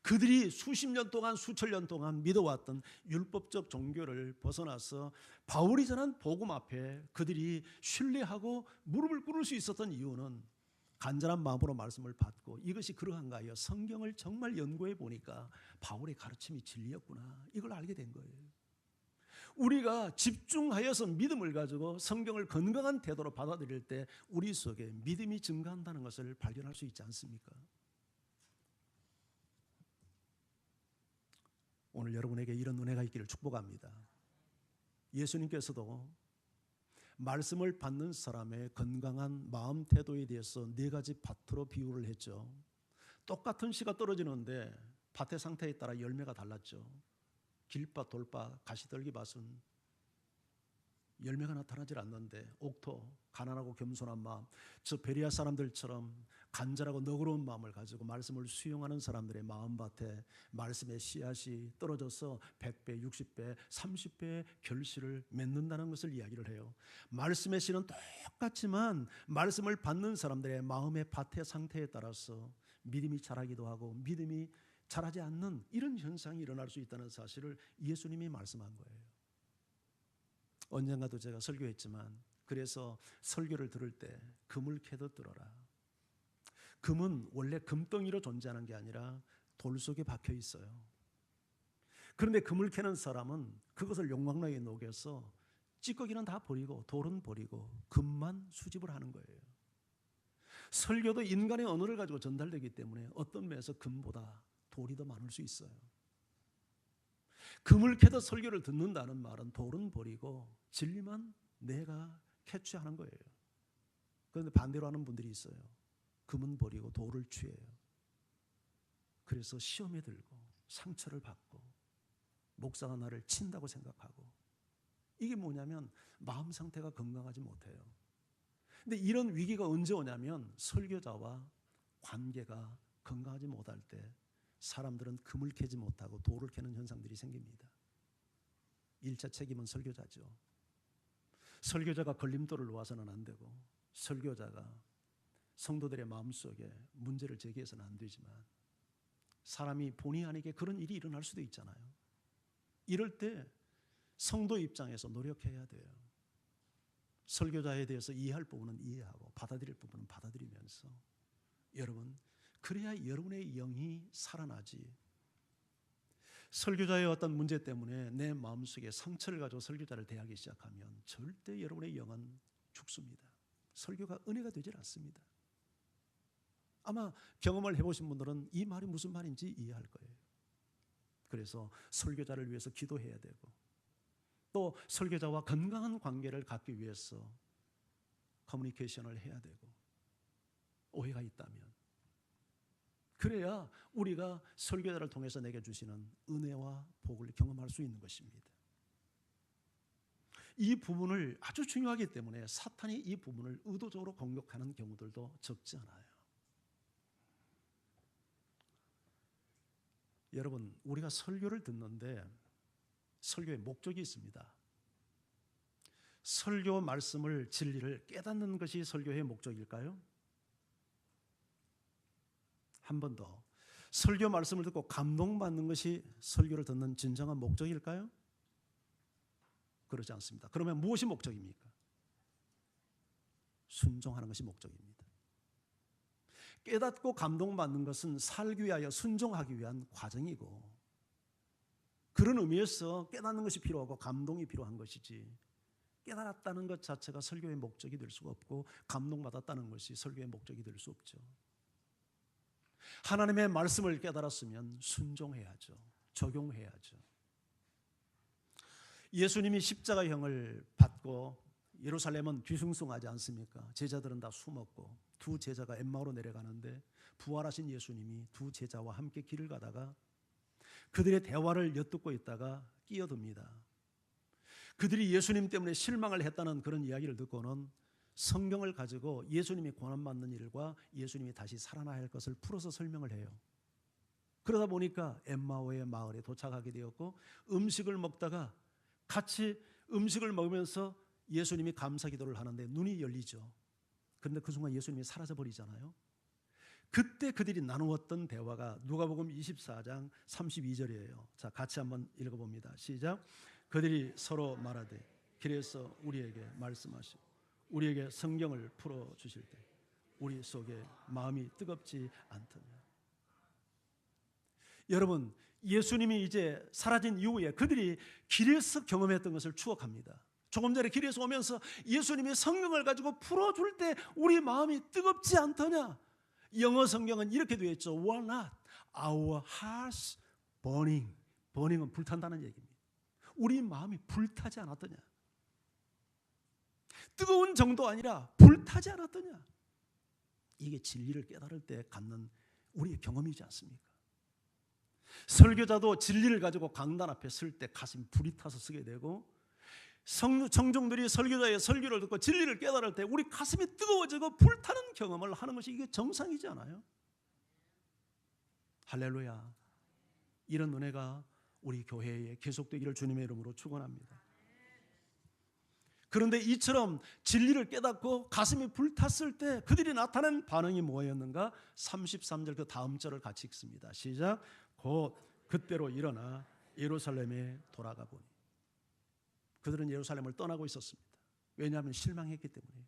그들이 수십 년 동안 수천 년 동안 믿어왔던 율법적 종교를 벗어나서 바울이 전한 복음 앞에 그들이 신뢰하고 무릎을 꿇을 수 있었던 이유는 간절한 마음으로 말씀을 받고 이것이 그러한가 하여 성경을 정말 연구해 보니까 바울의 가르침이 진리였구나 이걸 알게 된 거예요. 우리가 집중하여서 믿음을 가지고 성경을 건강한 태도로 받아들일 때 우리 속에 믿음이 증가한다는 것을 발견할 수 있지 않습니까? 오늘 여러분에게 이런 은혜가 있기를 축복합니다. 예수님께서도 말씀을 받는 사람의 건강한 마음 태도에 대해서 4가지 밭으로 비유를 했죠. 똑같은 씨가 떨어지는데 밭의 상태에 따라 열매가 달랐죠. 길밭, 돌밭, 가시떨기밭은 열매가 나타나질 않는데 옥토, 가난하고 겸손한 마음, 저 베리아 사람들처럼 간절하고 너그러운 마음을 가지고 말씀을 수용하는 사람들의 마음밭에 말씀의 씨앗이 떨어져서 100배, 60배, 30배의 결실을 맺는다는 것을 이야기를 해요. 말씀의 씨는 똑같지만 말씀을 받는 사람들의 마음의 밭의 상태에 따라서 믿음이 자라기도 하고 믿음이 자라지 않는 이런 현상이 일어날 수 있다는 사실을 예수님이 말씀한 거예요. 언젠가도 제가 설교했지만 그래서 설교를 들을 때 금을 캐듯 들어라. 금은 원래 금덩이로 존재하는 게 아니라 돌 속에 박혀 있어요. 그런데 금을 캐는 사람은 그것을 용광로에 녹여서 찌꺼기는 다 버리고 돌은 버리고 금만 수집을 하는 거예요. 설교도 인간의 언어를 가지고 전달되기 때문에 어떤 면에서 금보다 돌이 더 많을 수 있어요. 금을 캐다 설교를 듣는다는 말은 돌은 버리고 진리만 내가 캐치하는 거예요. 그런데 반대로 하는 분들이 있어요. 금은 버리고 돌을 취해요. 그래서 시험에 들고 상처를 받고 목사가 나를 친다고 생각하고 이게 뭐냐면 마음 상태가 건강하지 못해요. 근데 이런 위기가 언제 오냐면 설교자와 관계가 건강하지 못할 때 사람들은 금을 캐지 못하고 돌을 캐는 현상들이 생깁니다. 1차 책임은 설교자죠. 설교자가 걸림돌을 놓아서는 안 되고 설교자가 성도들의 마음속에 문제를 제기해서는 안 되지만 사람이 본의 아니게 그런 일이 일어날 수도 있잖아요. 이럴 때 성도 입장에서 노력해야 돼요. 설교자에 대해서 이해할 부분은 이해하고 받아들일 부분은 받아들이면서 여러분 그래야 여러분의 영이 살아나지. 설교자의 어떤 문제 때문에 내 마음속에 상처를 가지고 설교자를 대하기 시작하면 절대 여러분의 영은 죽습니다. 설교가 은혜가 되질 않습니다. 아마 경험을 해보신 분들은 이 말이 무슨 말인지 이해할 거예요. 그래서 설교자를 위해서 기도해야 되고 또 설교자와 건강한 관계를 갖기 위해서 커뮤니케이션을 해야 되고 오해가 있다면 그래야 우리가 설교자를 통해서 내게 주시는 은혜와 복을 경험할 수 있는 것입니다. 이 부분을 아주 중요하기 때문에 사탄이 이 부분을 의도적으로 공격하는 경우들도 적지 않아요. 여러분 우리가 설교를 듣는데 설교의 목적이 있습니다. 설교 말씀을 진리를 깨닫는 것이 설교의 목적일까요? 한 번 더. 설교 말씀을 듣고 감동받는 것이 설교를 듣는 진정한 목적일까요? 그렇지 않습니다. 그러면 무엇이 목적입니까? 순종하는 것이 목적입니다. 깨닫고 감동받는 것은 살기 위하여 순종하기 위한 과정이고 그런 의미에서 깨닫는 것이 필요하고 감동이 필요한 것이지 깨달았다는 것 자체가 설교의 목적이 될 수가 없고 감동받았다는 것이 설교의 목적이 될 수 없죠. 하나님의 말씀을 깨달았으면 순종해야죠. 적용해야죠. 예수님이 십자가형을 받고 예루살렘은 뒤숭숭하지 않습니까? 제자들은 다 숨었고 두 제자가 엠마오로 내려가는데 부활하신 예수님이 두 제자와 함께 길을 가다가 그들의 대화를 엿듣고 있다가 끼어듭니다. 그들이 예수님 때문에 실망을 했다는 그런 이야기를 듣고는 성경을 가지고 예수님이 고난받는 일과 예수님이 다시 살아나야 할 것을 풀어서 설명을 해요. 그러다 보니까 엠마오의 마을에 도착하게 되었고, 음식을 먹다가 같이 음식을 먹으면서 예수님이 감사 기도를 하는데 눈이 열리죠. 그런데 그 순간 예수님이 사라져 버리잖아요. 그때 그들이 나누었던 대화가 누가복음 24장 32절이에요. 자, 같이 한번 읽어봅니다. 시작. 그들이 서로 말하되 길에서 우리에게 말씀하시고 우리에게 성경을 풀어주실 때 우리 속에 마음이 뜨겁지 않더냐. 여러분, 예수님이 이제 사라진 이후에 그들이 길에서 경험했던 것을 추억합니다. 조금 전에 길에서 오면서 예수님이 성경을 가지고 풀어줄 때 우리 마음이 뜨겁지 않더냐. 영어 성경은 이렇게 되어 있죠. Were not our hearts burning. burning은 불탄다는 얘기입니다. 우리 마음이 불타지 않았더냐. 뜨거운 정도 아니라 불타지 않았더냐. 이게 진리를 깨달을 때 갖는 우리의 경험이지 않습니까? 설교자도 진리를 가지고 강단 앞에 설 때 가슴이 불이 타서 쓰게 되고, 청중들이 설교자의 설교를 듣고 진리를 깨달을 때 우리 가슴이 뜨거워지고 불타는 경험을 하는 것이 이게 정상이지 않아요? 할렐루야. 이런 은혜가 우리 교회에 계속되기를 주님의 이름으로 축원합니다. 그런데 이처럼 진리를 깨닫고 가슴이 불탔을 때 그들이 나타낸 반응이 뭐였는가? 33절 그 다음 절을 같이 읽습니다. 시작. 곧 그때로 일어나 예루살렘에 돌아가 보니. 그들은 예루살렘을 떠나고 있었습니다. 왜냐하면 실망했기 때문에.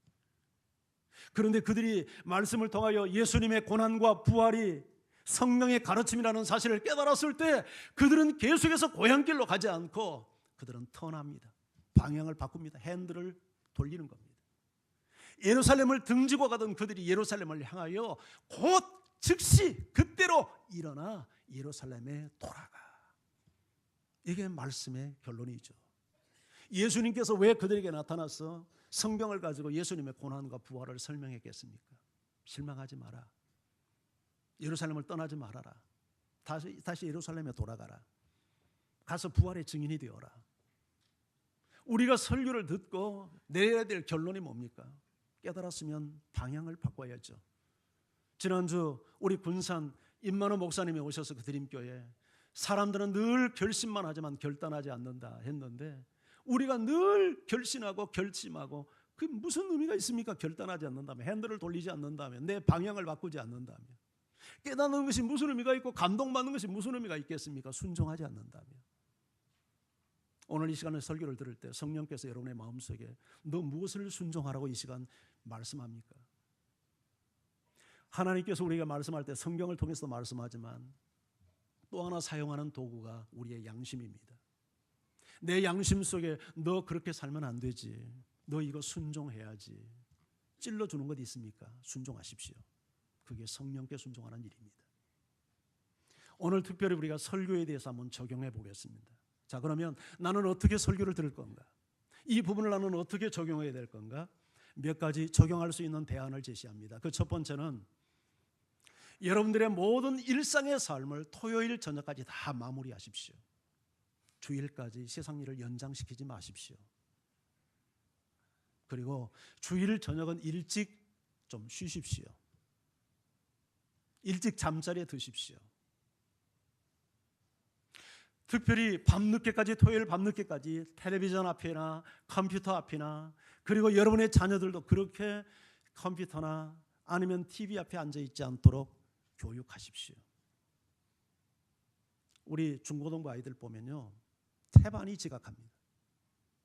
그런데 그들이 말씀을 통하여 예수님의 고난과 부활이 성령의 가르침이라는 사실을 깨달았을 때 그들은 계속해서 고향길로 가지 않고 그들은 턴합니다. 방향을 바꿉니다. 핸들을 돌리는 겁니다. 예루살렘을 등지고 가던 그들이 예루살렘을 향하여 곧 즉시 그때로 일어나 예루살렘에 돌아가. 이게 말씀의 결론이죠. 예수님께서 왜 그들에게 나타나서 성경을 가지고 예수님의 고난과 부활을 설명했겠습니까? 실망하지 마라. 예루살렘을 떠나지 말아라. 다시 예루살렘에 돌아가라. 가서 부활의 증인이 되어라. 우리가 설교를 듣고 내려야 될 결론이 뭡니까? 깨달았으면 방향을 바꿔야죠. 지난주 우리 군산 임만호 목사님이 오셔서 그 드림교회, 사람들은 늘 결심만 하지만 결단하지 않는다 했는데, 우리가 늘 결심하고 결심하고 그게 무슨 의미가 있습니까? 결단하지 않는다면, 핸들을 돌리지 않는다면, 내 방향을 바꾸지 않는다면, 깨닫는 것이 무슨 의미가 있고 감동받는 것이 무슨 의미가 있겠습니까? 순종하지 않는다면. 오늘 이 시간에 설교를 들을 때 성령께서 여러분의 마음속에 너 무엇을 순종하라고 이 시간 말씀합니까? 하나님께서 우리가 말씀할 때 성경을 통해서 말씀하지만 또 하나 사용하는 도구가 우리의 양심입니다. 내 양심 속에 너 그렇게 살면 안 되지, 너 이거 순종해야지 찔러주는 것 있습니까? 순종하십시오. 그게 성령께 순종하는 일입니다. 오늘 특별히 우리가 설교에 대해서 한번 적용해 보겠습니다. 자, 그러면 나는 어떻게 설교를 들을 건가? 이 부분을 나는 어떻게 적용해야 될 건가? 몇 가지 적용할 수 있는 대안을 제시합니다. 그 첫 번째는 여러분들의 모든 일상의 삶을 토요일 저녁까지 다 마무리하십시오. 주일까지 세상 일을 연장시키지 마십시오. 그리고 주일 저녁은 일찍 좀 쉬십시오. 일찍 잠자리에 드십시오. 특별히 밤늦게까지, 토요일 밤늦게까지 텔레비전 앞이나 컴퓨터 앞이나, 그리고 여러분의 자녀들도 그렇게 컴퓨터나 아니면 TV 앞에 앉아 있지 않도록 교육하십시오. 우리 중고등부 아이들 보면요, 태반이 지각합니다.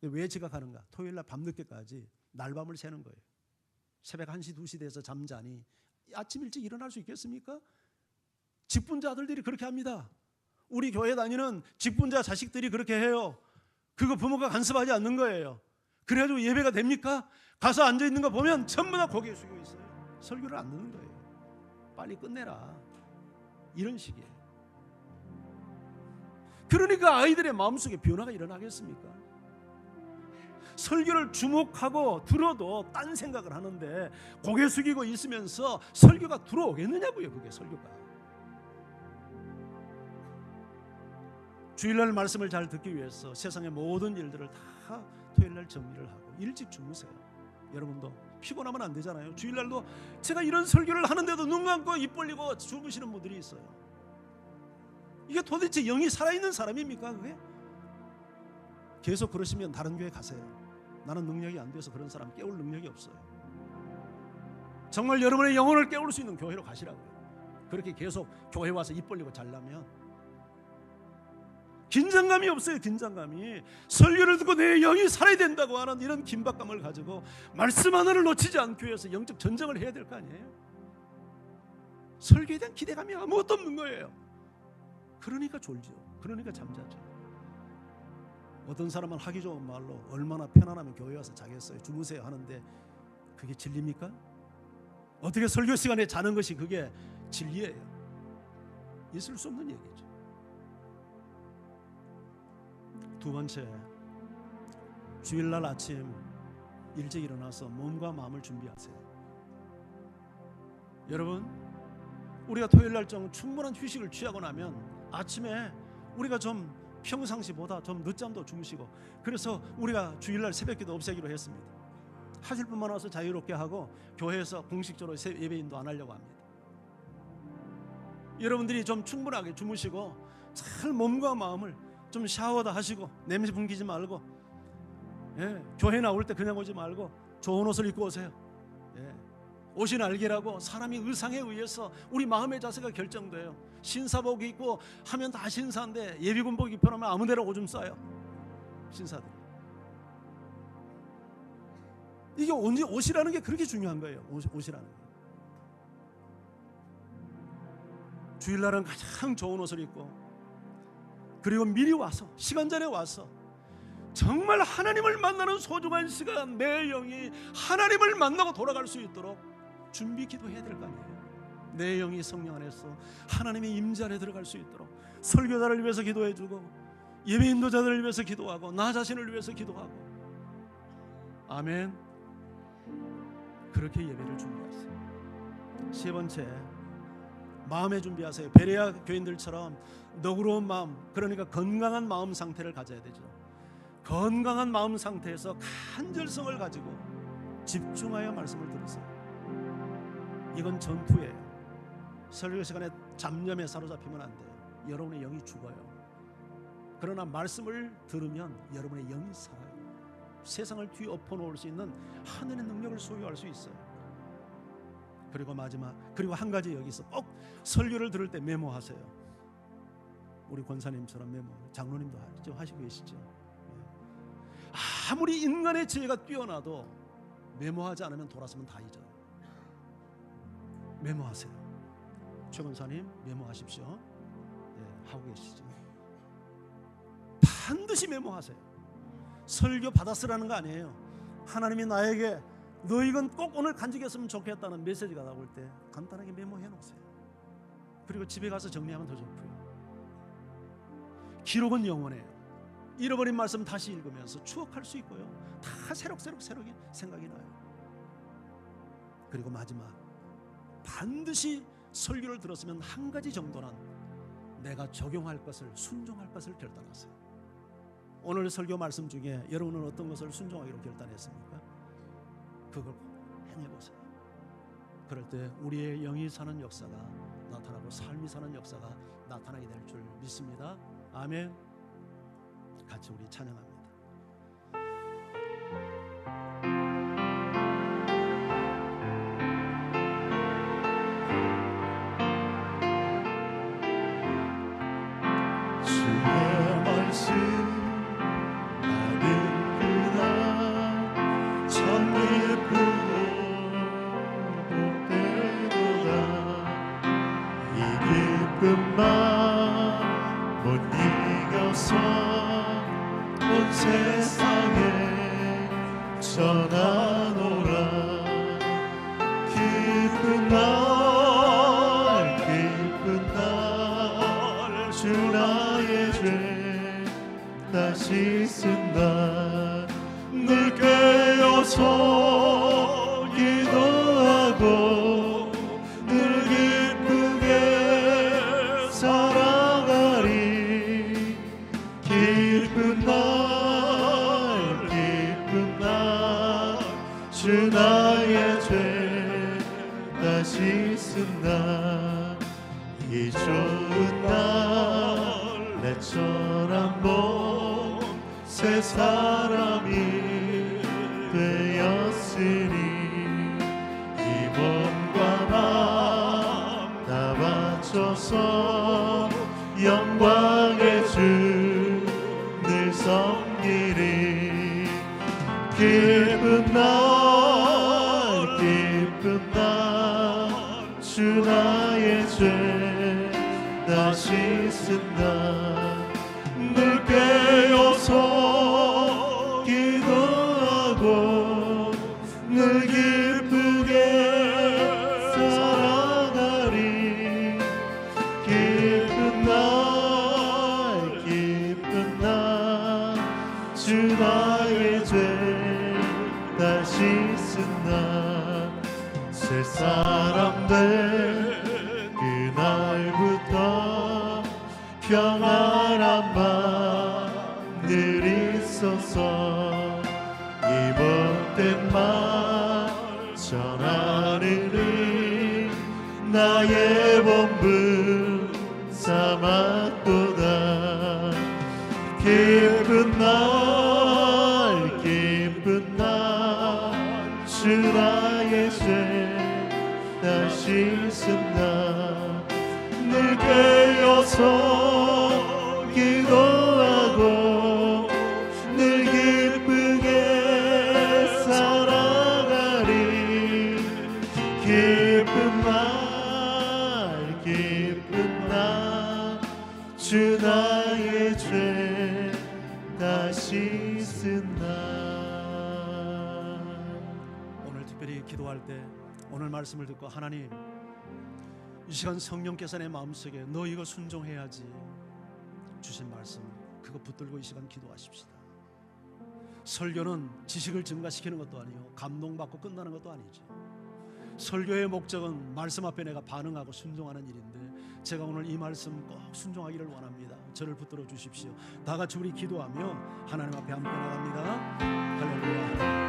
왜 지각하는가? 토요일날 밤늦게까지 날밤을 새는 거예요. 새벽 1시, 2시 돼서 잠자니 아침 일찍 일어날 수 있겠습니까? 직분자 아들들이 그렇게 합니다. 우리 교회 다니는 직분자 자식들이 그렇게 해요. 그거 부모가 간섭하지 않는 거예요. 그래가지고 예배가 됩니까? 가서 앉아있는 거 보면 전부 다 고개 숙이고 있어요. 설교를 안 듣는 거예요. 빨리 끝내라, 이런 식이에요. 그러니까 아이들의 마음속에 변화가 일어나겠습니까? 설교를 주목하고 들어도 딴 생각을 하는데 고개 숙이고 있으면서 설교가 들어오겠느냐고요. 그게 설교가. 주일날 말씀을 잘 듣기 위해서 세상의 모든 일들을 다 다 토요일날 정리를 하고 일찍 주무세요. 여러분도 피곤하면 안 되잖아요. 주일날도 제가 이런 설교를 하는데도 눈 감고 입 벌리고 주무시는 분들이 있어요. 이게 도대체 영이 살아있는 사람입니까? 그게? 계속 그러시면 다른 교회 가세요. 나는 능력이 안 돼서 그런 사람 깨울 능력이 없어요. 정말 여러분의 영혼을 깨울 수 있는 교회로 가시라고요. 그렇게 계속 교회 와서 입 벌리고 잘라면 긴장감이 없어요. 긴장감이. 설교를 듣고 내 영이 살아야 된다고 하는 이런 긴박감을 가지고 말씀 하나를 놓치지 않기 위해서 영적 전쟁을 해야 될 거 아니에요. 설교에 대한 기대감이 아무것도 없는 거예요. 그러니까 졸죠. 그러니까 잠자죠. 어떤 사람은 하기 좋은 말로 얼마나 편안하면 교회 와서 자겠어요. 주무세요 하는데 그게 진리입니까? 어떻게 설교 시간에 자는 것이 그게 진리예요? 있을 수 없는 얘기죠. 두 번째, 주일날 아침 일찍 일어나서 몸과 마음을 준비하세요. 여러분, 우리가 토요일날 좀 충분한 휴식을 취하고 나면 아침에 우리가 좀 평상시보다 좀 늦잠도 주무시고, 그래서 우리가 주일날 새벽기도 없애기로 했습니다. 하실 분만 와서 자유롭게 하고 교회에서 공식적으로 예배인도 안 하려고 합니다. 여러분들이 좀 충분하게 주무시고 잘 몸과 마음을 좀 샤워도 하시고 냄새 풍기지 말고, 교회 나올 때 그냥 오지 말고 좋은 옷을 입고 오세요. 옷이 날개라고 사람이 의상에 의해서 우리 마음의 자세가 결정돼요. 신사복 입고 하면 다 신사인데 예비군복 입혀놓으면 아무데나 오줌 싸요. 신사들. 이게 옷이라는 게 그렇게 중요한 거예요. 옷이라는 게. 주일날은 가장 좋은 옷을 입고, 그리고 미리 와서 시간 전에 와서 정말 하나님을 만나는 소중한 시간, 내 영이 하나님을 만나고 돌아갈 수 있도록 준비 기도해야 될 거 아니에요. 내 영이 성령 안에서 하나님의 임재 안에 들어갈 수 있도록 설교자를 위해서 기도해주고 예배 인도자들을 위해서 기도하고 나 자신을 위해서 기도하고. 아멘. 그렇게 예배를 준비하세요. 세 번째, 마음의 준비하세요. 베레아 교인들처럼 너그러운 마음, 그러니까 건강한 마음 상태를 가져야 되죠. 건강한 마음 상태에서 간절성을 가지고 집중하여 말씀을 들으세요. 이건 전투예요. 설교 시간에 잡념에 사로잡히면 안 돼요. 여러분의 영이 죽어요. 그러나 말씀을 들으면 여러분의 영이 살아요. 세상을 뒤엎어놓을 수 있는 하늘의 능력을 소유할 수 있어요. 그리고 마지막, 그리고 한 가지 여기서 꼭 설교를 들을 때 메모하세요. 우리 권사님처럼 메모, 장로님도 하시고 계시죠. 아무리 인간의 지혜가 뛰어나도 메모하지 않으면 돌아서면 다 잊어요. 메모하세요. 최 권사님 메모하십시오. 하고 계시죠. 반드시 메모하세요. 설교 받았으라는 거 아니에요. 하나님이 나에게 너 이건 꼭 오늘 간직했으면 좋겠다는 메시지가 나올 때 간단하게 메모해 놓으세요. 그리고 집에 가서 정리하면 더 좋고요. 기록은 영원해요. 잃어버린 말씀 다시 읽으면서 추억할 수 있고요. 다 새록새록 생각이 나요. 그리고 마지막, 반드시 설교를 들었으면 한 가지 정도는 내가 적용할 것을, 순종할 것을 결단하세요. 오늘 설교 말씀 중에 여러분은 어떤 것을 순종하기로 결단했습니까? 그걸 행해보세요. 그럴 때 우리의 영이 사는 역사가 나타나고 삶이 사는 역사가 나타나게 될 줄 믿습니다. 아멘. 같이 우리 찬양합니다. 주의 말씀 못 이겨서 온 세상에 전하노라. 기쁜 날 주 나의 죄 다시 쓴다. 늘 깨어서 기도하고 늘 기쁘게 살아가리. 기쁜 날 주 나의 죄 다 씻은다. 이 좋은 날 내처럼 몸 새 사람이 되었으니 이 몸과 맘 다 바쳐서 영광의 주 늘 섬기리. 기쁜 날 기쁜 날 주 나의 죄 다 씻은다. 늘 깨어서 기도하고 늘 기쁘게 살아가리. 기쁜 날 주 나의 죄 다 씻은다. 새 사람 된 그날부터 평안한 맘 늘 있어서 이 못된 말 전하느니 나의 본분 삼았도다. 기쁜 날 주 나의 죄 다 씻은다. 늘 깨어서 기도하고 늘 기쁘게 살아가리. 기쁜 날 주 나의 죄 다 씻은다. 오늘 특별히 기도할 때 오늘 말씀을 듣고 하나님, 이 시간 성령께서 내 마음속에 너 이거 순종해야지 주신 말씀 그거 붙들고 이 시간 기도하십시다. 설교는 지식을 증가시키는 것도 아니요 감동받고 끝나는 것도 아니죠. 설교의 목적은 말씀 앞에 내가 반응하고 순종하는 일인데 제가 오늘 이 말씀 꼭 순종하기를 원합니다. 저를 붙들어 주십시오. 다 같이 우리 기도하며 하나님 앞에 함께 나갑니다. 할렐루야.